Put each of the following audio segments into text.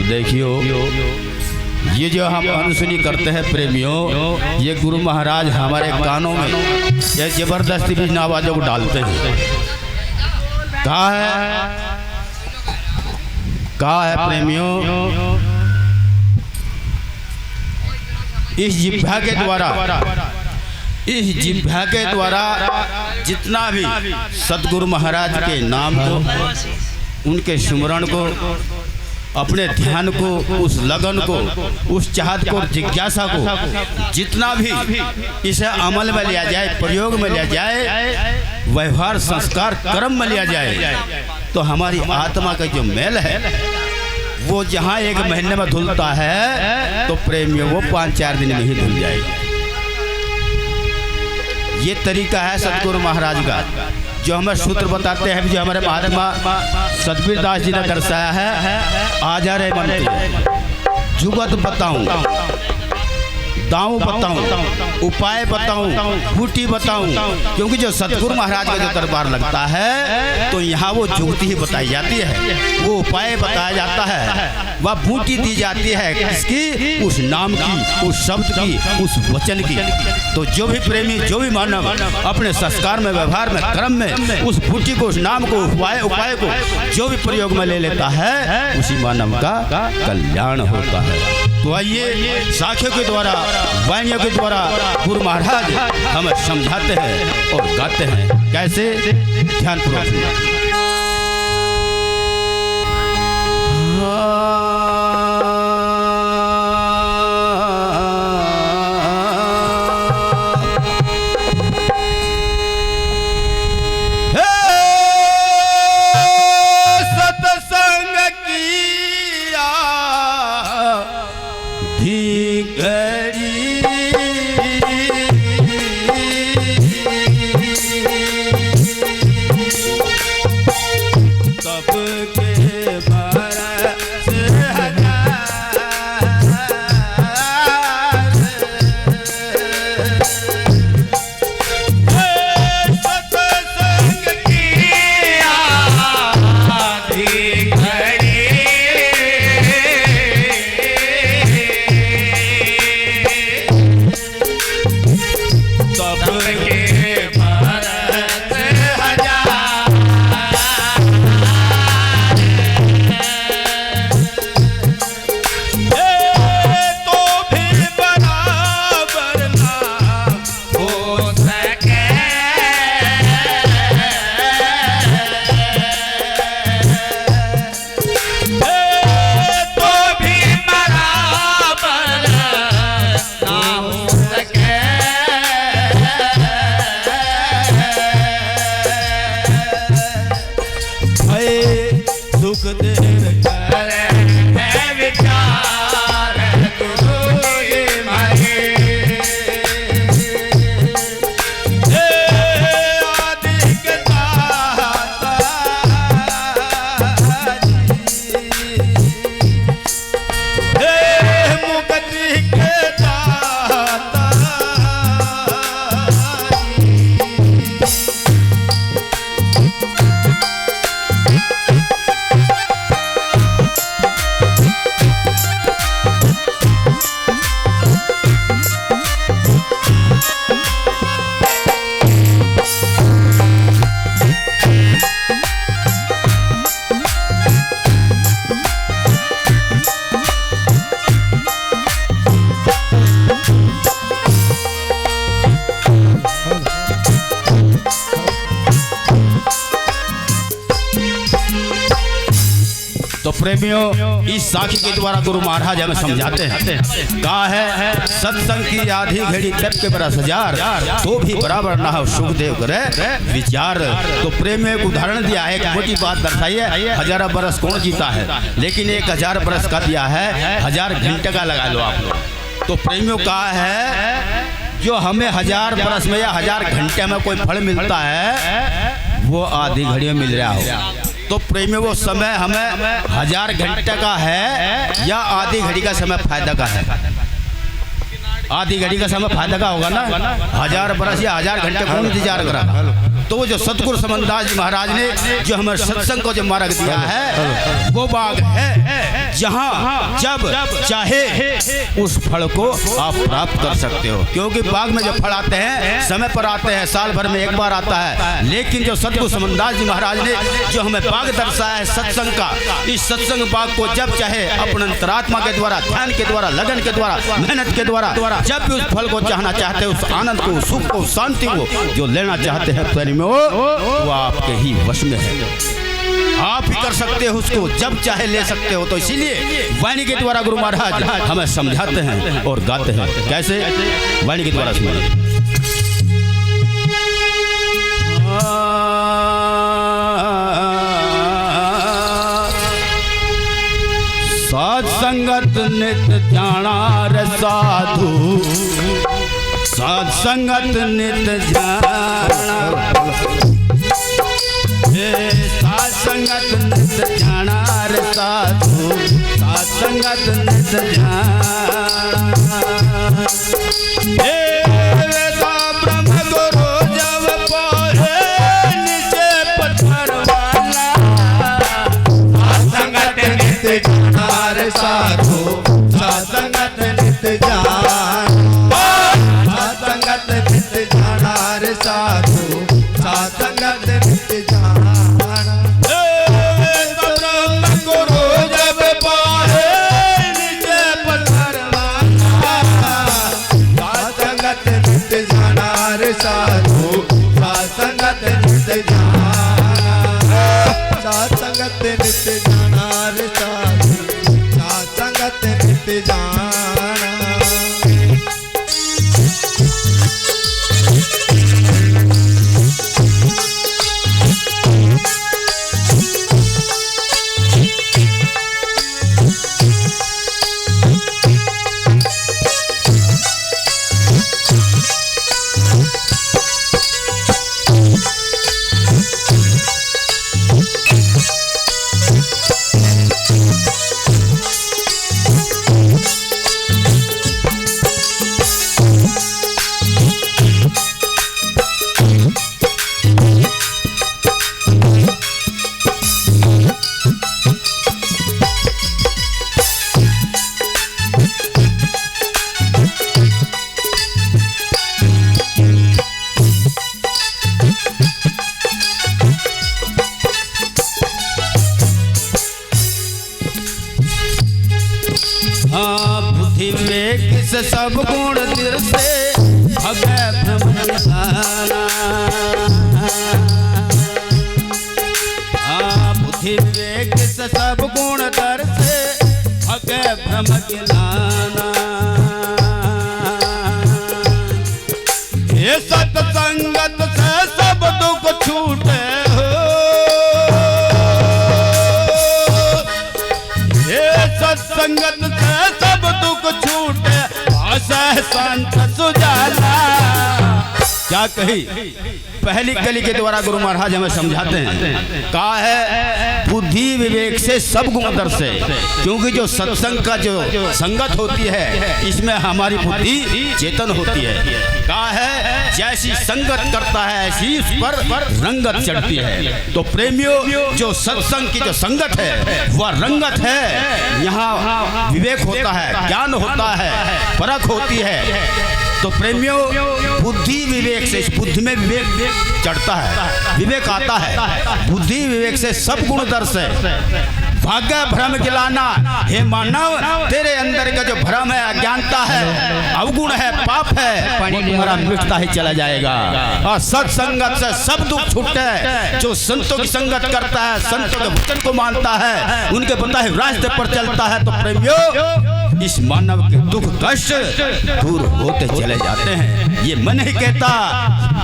देखियो, ये जो हम अनसुनी करते हैं प्रेमियों, ये गुरु महाराज हमारे कानों में ये जबरदस्ती भी आवाजों को डालते हैं। कहा है प्रेमियों, इस जिह्वा के द्वारा जितना भी सतगुरु महाराज के नाम को, उनके सुमरण को, अपने ध्यान को, उस लगन को, उस चाहत को, जिज्ञासा को, जितना भी इसे अमल में लिया जाए, प्रयोग में लिया जाए, व्यवहार संस्कार कर्म में लिया जाए, तो हमारी आत्मा का जो मैल है वो जहाँ 1 महीने में धुलता है तो प्रेमियों वो 5-4 दिन में ही धुल जाएगा। ये तरीका है सतगुरु महाराज का, जो हमें सूत्र बताते हैं, जो हमारे महात्मा सतबीर दास जी ने दर्शाया है। आजा रे मन जुगत बताऊं, दांव बताऊं, उपाय बताऊं, बूटी बताऊं, क्योंकि जो सतगुरु महाराज का जो दरबार लगता है तो यहाँ वो जुगती ही बताई जाती है, वो उपाय बताया जाता है, वह बूटी दी जाती है किसकी? उस नाम की, उस शब्द की, उस वचन की। तो जो भी प्रेमी, जो भी मानव अपने संस्कार में, व्यवहार में, कर्म में उस बूटी को, उस नाम को, उपाय को जो भी प्रयोग में ले लेता है, उसी मानव का कल्याण होता है। तो आइए साखियों के द्वारा, वाणियों के द्वारा गुरु महाराज हमें समझाते हैं और गाते हैं। कैसे? ध्यानपूर्वक सुनिए। तो प्रेमियों, इस साखी के द्वारा गुरु महाराज हमें समझाते हैं। कहा है सत्संग की आधी घड़ी तप के बरस 1000, तो भी बराबर ना हो सुखदेव करे विचार। तो प्रेम में एक उदाहरण दिया है, एक मोटी बात दर्शाई है। 1000 बरस कौन जीता है, लेकिन 1000 बरस का दिया है, 1000 घंटे का लगा लो आप लोग। तो प्रेमियों कहा है जो हमें 1000 बरस में या 1000 घंटे में कोई फल मिलता है वो आधी घड़ी में मिल रहा हो। तो प्रेमी वो समय हमें 1000 घंटे का है या आधी घड़ी का समय फायदा का है? आधी घड़ी का समय फायदा का होगा ना। 1000 बरस या 1000 घंटे कौन इंतजार करा? तो जो सतगुरु समनदास जी महाराज ने जो हमें सत्संग को जो मार्ग दिया है वो बाग है जहाँ जब चाहे उस फल को आप प्राप्त कर सकते हो। क्योंकि बाग में जो फल आते हैं समय पर आते हैं, साल भर में एक बार आता है। लेकिन जो सतगुरु समनदास जी महाराज ने जो हमें बाग दर्शाया है सत्संग का, इस सत्संग बाग को जब चाहे अपने अंतरात्मा के द्वारा, ध्यान के द्वारा, लगन के द्वारा, मेहनत के द्वारा जब भी उस फल को चाहना चाहते हैं, उस आनंद को, सुख को, शांति को जो लेना चाहते हैं वो आपके ही वश में है। आप ही कर सकते हो उसको, जब चाहे ले सकते हो। तो इसीलिए वाणी के द्वारा गुरु महाराज हमें समझाते हैं और गाते हैं। कैसे? वाणी के द्वारा सुनिए। साध संगत नित जाना रे साधु, साध संगत नित जाना, साध संगत नित जाना रे साधु, साध संगत नित जाना। ब्रह्म गुरु जब पाए नीचे पत्थर वाला, साध संगत नित जाना रे साधु, साध संगत नित जाना, साध संगत नित जाना रे साधु, साध संगत नित जाना। ब्रह्म गुरु जब पाए नीचे पत्थर वाला, साध संगत नित जाना रे साधु, साध संगत नित जाना, साध संगत नित जाना रे साधु, साध संगत नित जाना। बुद्धि विवेक से सब गुण दिल से भगै भ्रम ज्ञाना, बुद्धि विवेक से सब गुण दर से भगै भ्रम ज्ञाना। ये सत्संगत से सब दुख छूटे हो, ये सत्संगत से सब दुख छूटे, आशा संत सुजाना। क्या कही? पहली कली के द्वारा गुरु महाराज हमें समझाते हैं, कहा है बुद्धि विवेक से सब गुण दर से। क्योंकि जो सत्संग का जो संगत होती है इसमें हमारी बुद्धि चेतन होती है। कहा है जैसी संगत करता है ऐसी उस पर रंगत चढ़ती है। तो प्रेमियों, जो सत्संग की जो संगत है वह रंगत है। यहाँ विवेक होता है, ज्ञान होता है, परख होती है। तो प्रेमियों, बुद्धि विवेक से, इस बुद्धि में विवेक चढ़ता है, विवेक आता है। बुद्धि विवेक से सब गुण दर से भाग्य भ्रम गिलाना। हे मानव, तेरे अंदर का जो भ्रम है, अज्ञानता है, अवगुण है, पाप है, वो तुम्हारा मिटता ही चला जाएगा। और सत्संगत से सब दुख छूटे। जो संतों की संगत करता है, संतों के वचन को मानता है, उनके बताए रास्ते पर चलता है, तो प्रेमियों इस मानव के दुख कष्ट दूर होते चले जाते हैं। ये मन ही कहता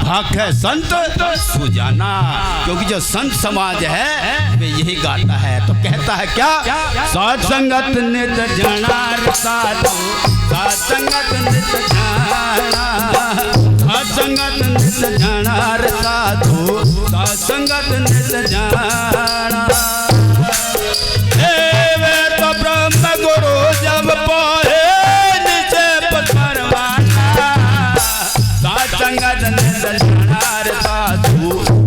भाग है संत सुजाना। क्योंकि जो संत समाज है वे यही गाता है। तो कहता है क्या? साध संगत नित जाना रे साधु, साध संगत नित जाना, साध संगत नित जाना रे साधु, साध संगत नित जाना। तो ब्रह्म गुरु जब पाए नीचे पत्थर वाला, साध संगत नित जाना रे साधु,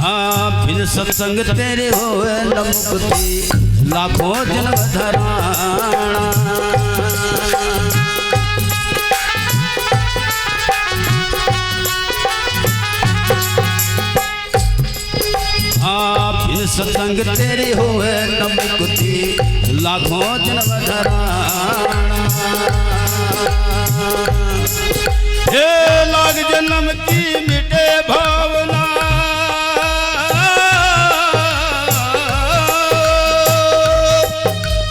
हाँ बिन सत्संग तेरे होए न मुक्ति लाखों जन्म धराना। हाँ बिन सत्संग तेरे होए न मुक्ति लाखों जन्म धराना। हे लाख जन्म की मिटे भावना,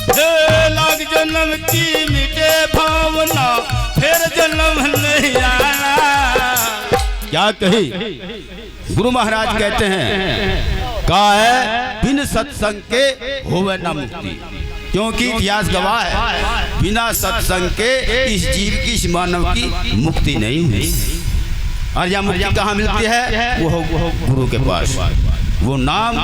हे लाख जन्म की मिटे भावना, फिर जन्म नहीं आना। क्या कही गुरु महाराज कहते हैं का है बिन सत्संग के होवे न मुक्ति, क्योंकि इतिहास गवाह है बिना सत्संग के इस जीव की इस मानव की मुक्ति नहीं हुई। और यह मुक्ति कहाँ मिलती है? वो गुरु के पास। वो नाम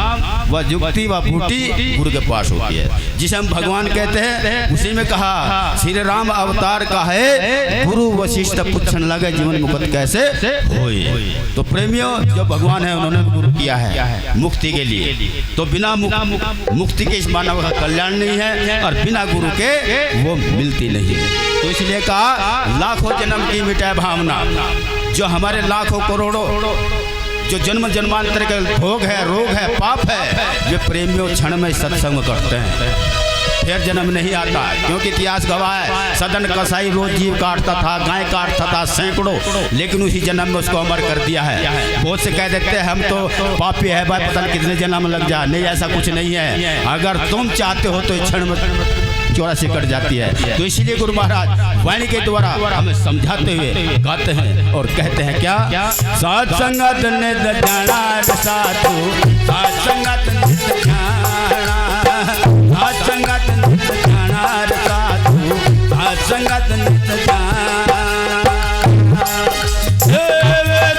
व युक्ति व बूटी गुरु के पास होती है, जिसे हम भगवान कहते हैं। उसी में कहा श्री राम अवतार का है गुरु वशिष्ठ पूछन लगे जीवन मुक्त कैसे होए। तो प्रेमियों जो भगवान है उन्होंने गुरु किया है मुक्ति के लिए, तो बिना मुक्ति के इस मानव का कल्याण नहीं है और बिना गुरु के वो मिलती नहीं है। तो इसलिए कहा लाखों जन्म की मिटाए भावना। जो हमारे लाखों करोड़ों जो जन्म जन्मांतर के भोग है, रोग है, पाप है, वे प्रेमियों क्षण में सत्संग करते हैं, फिर जन्म नहीं आता। क्योंकि इतिहास गवाह है सदन कसाई रोज जीव काटता था, गाय काटता था सैकड़ों, लेकिन उसी जन्म में उसको अमर कर दिया है। बहुत से कह देते हैं हम तो पापी है भाई, पता नहीं कितने जन्म लग जाए। नहीं, ऐसा कुछ नहीं है। अगर तुम चाहते हो तो क्षण में 84 कट जाती है। तो इसलिए गुरु महाराज वाणी के द्वारा हमें समझाते हुए गाते हैं और कहते हैं क्या? साथ संगत ने जाना साधु, साथ संगत ने जाना, साथ संगत ने जाना साधु, साथ संगत ने जाना।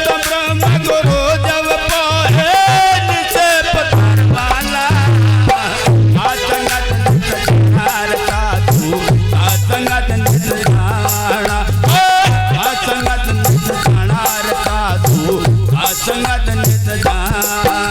तो ब्रह्म गुरु जब पाहे निसे पधारवाना, साथ संगत संगत नित जाना, संगत नित जाना साधु, संगत नित जाना।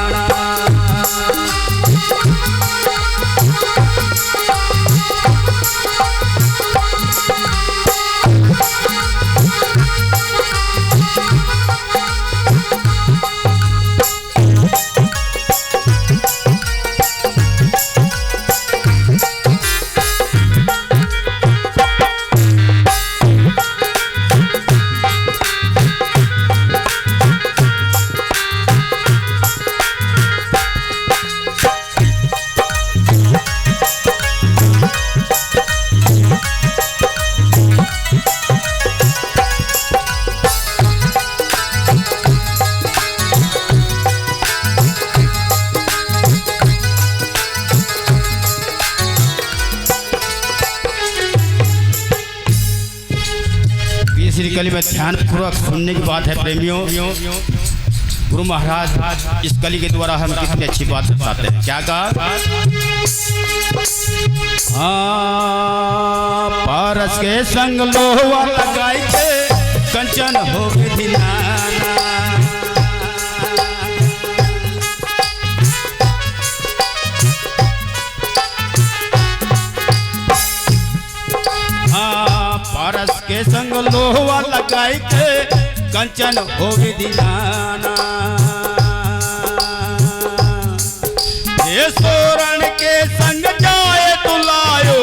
तीसरी कली में ध्यान पूर्वक सुनने की बात है प्रेमियों। गुरु महाराज इस कली के द्वारा हम कितनी अच्छी बात बताते हैं। क्या कहा? पारस के संग लोहा लगाई के कंचन हो दिलाना, पारस के संग लोहा लगाई के कंचन हो दिलाना। ये सोरण के संग जाए तुलायो,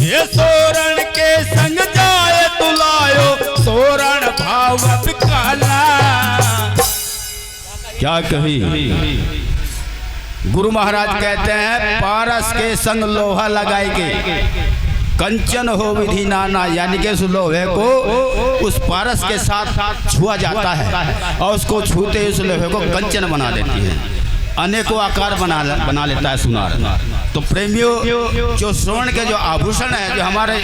ये सोरण के संग जाए तुलायो, सोरण भाव काला। क्या कही गुरु महाराज कहते हैं पारस के संग लोहा लगाई के कंचन हो विधि नाना, यानी कि उस लोहे को उस पारस के साथ छुआ जाता है और उसको छूते उस लोहे को कंचन बना देती है, अनेकों आकार बना लेता है सुनार। तो प्रेमियों जो स्वर्ण के जो आभूषण है, जो हमारे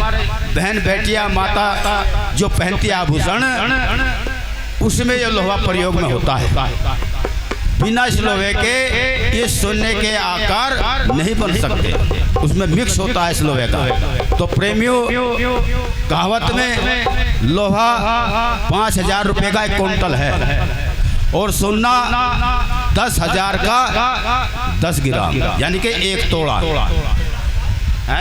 बहन बेटियां माता जो पहनती है आभूषण, उसमें ये लोहा प्रयोग में होता है। बिना इस लोहे के ये सोने के आकार नहीं बन सकते, उसमें मिक्स होता है इस लोहे का। तो प्रेमियों, कहावत में लोहा 5,000 रुपए का 1 कुंटल है और सोना 10,000 का 10 ग्राम, यानी कि 1 तोड़ा है।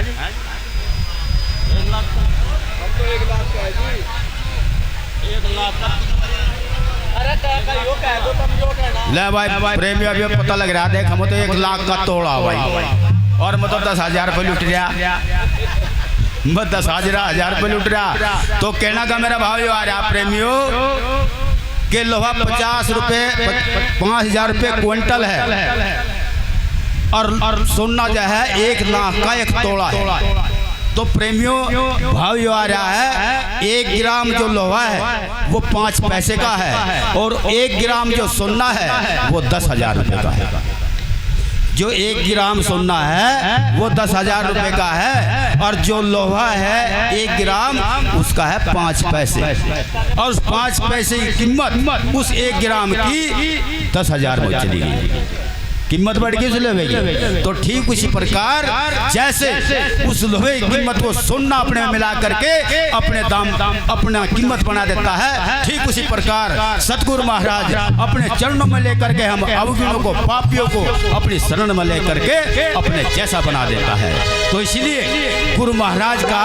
ले भाई प्रेमी, अभी पता लग रहा, देख हम तो 1 लाख का तोड़ा भाई, और मैं तो 10,000 रुपये लुट रहा, मैं 10,000 रुपये लुट रहा। तो कहना का मेरा भाव आ रहा प्रेमियों के लोहा 50 रुपये 5,000 रुपये क्विंटल है और सोना जो है 1 लाख का 1 तोड़ा है। तो प्रेमियों भाव ये आ रहा है 1 ग्राम जो लोहा है वो 5 पैसे का है और 1 ग्राम जो सोना है वो 10,000 रुपये का है। जो 1 ग्राम सोना है वो 10,000 रुपये का है और जो लोहा है 1 ग्राम उसका है 5 पैसे, और उस 5 पैसे की कीमत उस 1 ग्राम की 10,000 में चली गई, कीमत बढ़ गई उस लोहे की। तो ठीक उसी प्रकार जैसे उस लोहे की कीमत को सोना अपने में मिला करके अपने दाम अपना कीमत बना देता है, ठीक उसी प्रकार सतगुरु महाराज अपने चरणों में लेकर के हम अवगुणों को, पापियों को अपनी शरण में लेकर के अपने जैसा बना देता है। तो इसलिए गुरु महाराज का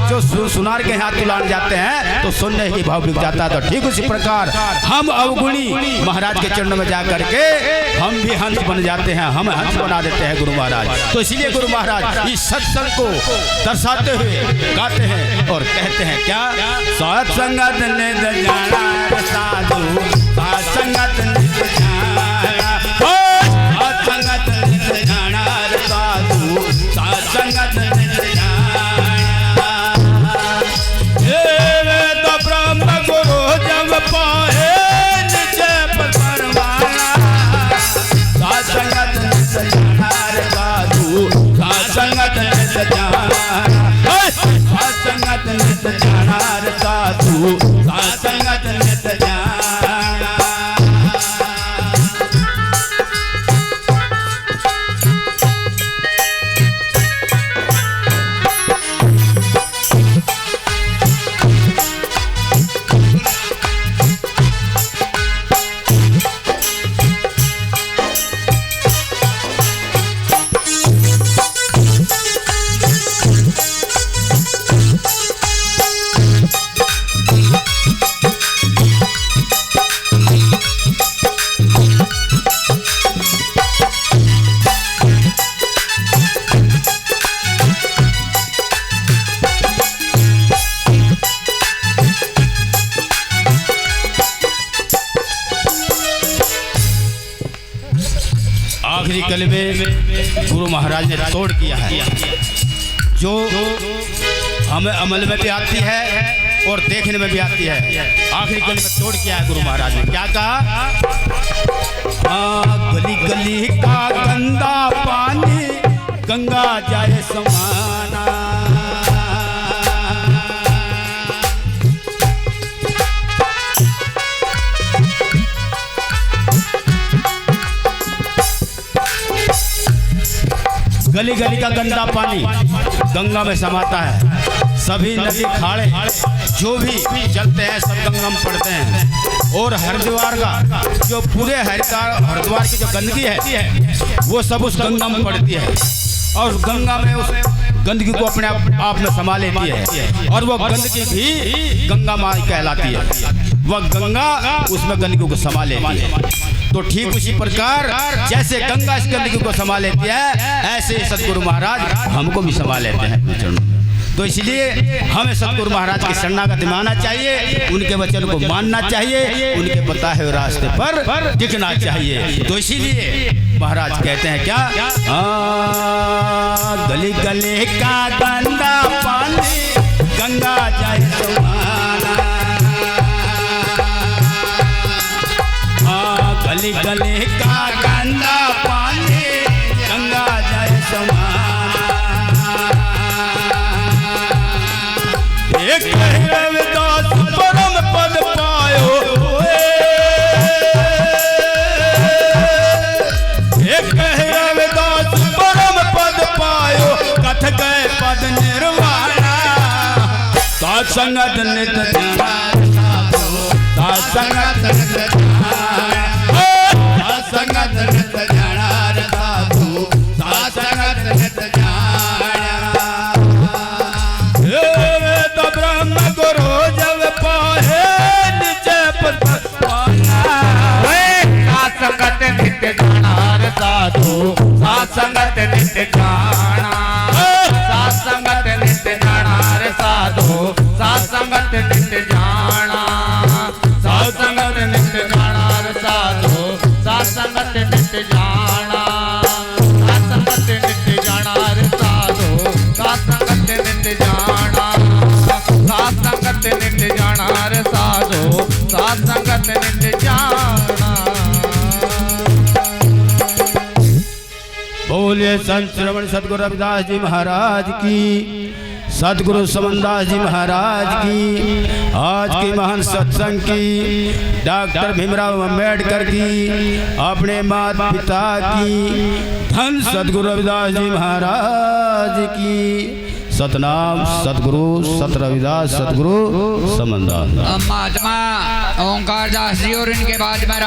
जो सुनार के हाथ तुलान जाते हैं तो सुनने की भाव बिक जाता है। तो ठीक उसी प्रकार हम अवगुणी महाराज के चरणों में जा करके हम भी हंस बन जाते हैं, हम हंस बना देते हैं गुरु महाराज। तो इसलिए गुरु महाराज इस सत्संग को दर्शाते हुए गाते हैं और कहते हैं क्या, सत्संगत ने जाना साधु, सत्संगत ने जाना, सत्संगत ने जाना साधु, सत्संगत ने जाना। ये तो ब्रह्म गुरु जब पाए निजे परमाना, सत्संगत ने जाना साधु, सत्संगत ने जाना, सत्संगत ने जाना साधु, सत्संगत ने जाना। आखिरी कलमे गुरु महाराज ने तोड़ किया है, जो हमें अमल में भी आती है और देखने में भी आती है। आखिरी कलमे तोड़ किया है गुरु महाराज ने, क्या कहा, गली गली का गंदा पानी गंगा जाए समाना, गली गली का गंदा पानी गंगा में समाता है। सभी नदी खाड़े जो भी चलते हैं सब गंगा में पड़ते हैं, और हरिद्वार का जो पूरे हरिद्वार की जो गंदगी है वो सब उस गंगा में पड़ती है और गंगा में उस गंदगी को अपने आप में समा लेती है और वो गंदगी भी गंगा माँ कहलाती है। वह गंगा उसमें गंदगी को समा लेती है। तो ठीक उसी प्रकार जैसे गंगा इस गंदगी को समा लेती है, ऐसे सतगुरु महाराज हमको भी समा लेते हैं। तो इसलिए हमें सतगुरु महाराज की शरणागति मानना चाहिए, उनके वचन को मानना चाहिए, उनके बताए हुए रास्ते पर टिकना चाहिए। तो इसीलिए महाराज कहते हैं क्या, गली गली का गंदा पानी गंगा जाए समाना, गली गली का गंदा पानी गंगा जाए समाना। एक रविदास परम पद पायो, एक रविदास परम पद पायो, कथ गए पद निर्वाण। संगत नित जाना साधु साध संगत नित जाना संगत नित जाना साधु साध संगत नित जाना तो ब्रह्म गुरु जब पाहे निचे पद पाना संगत नित्य जाना साधु साध संगत नित्य जाना साध संगत नित्य जाना साधु साध संगत नित्य जाना साध संगत नित्य जाना साधु साध संगत नित्य जाना साध संगत नित्य जाना साधु साध संगत नित्य जाना साध संगत नित्य जाना साधु साध संगत नित्य जाना। बोलिए संत श्रवण सदगुरु रविदास जी महाराज की, सदगुरु समनदास जी महाराज की, आज की महान सत्संग की, डॉक्टर भीमराव अंबेडकर की, अपने माता पिता की, धन सदगुरु रविदास जी महाराज की। सतनाम सतगुरु सत रविदास सतगुरु समनदास। महात्मा ओंकार दास जी और इनके बाद में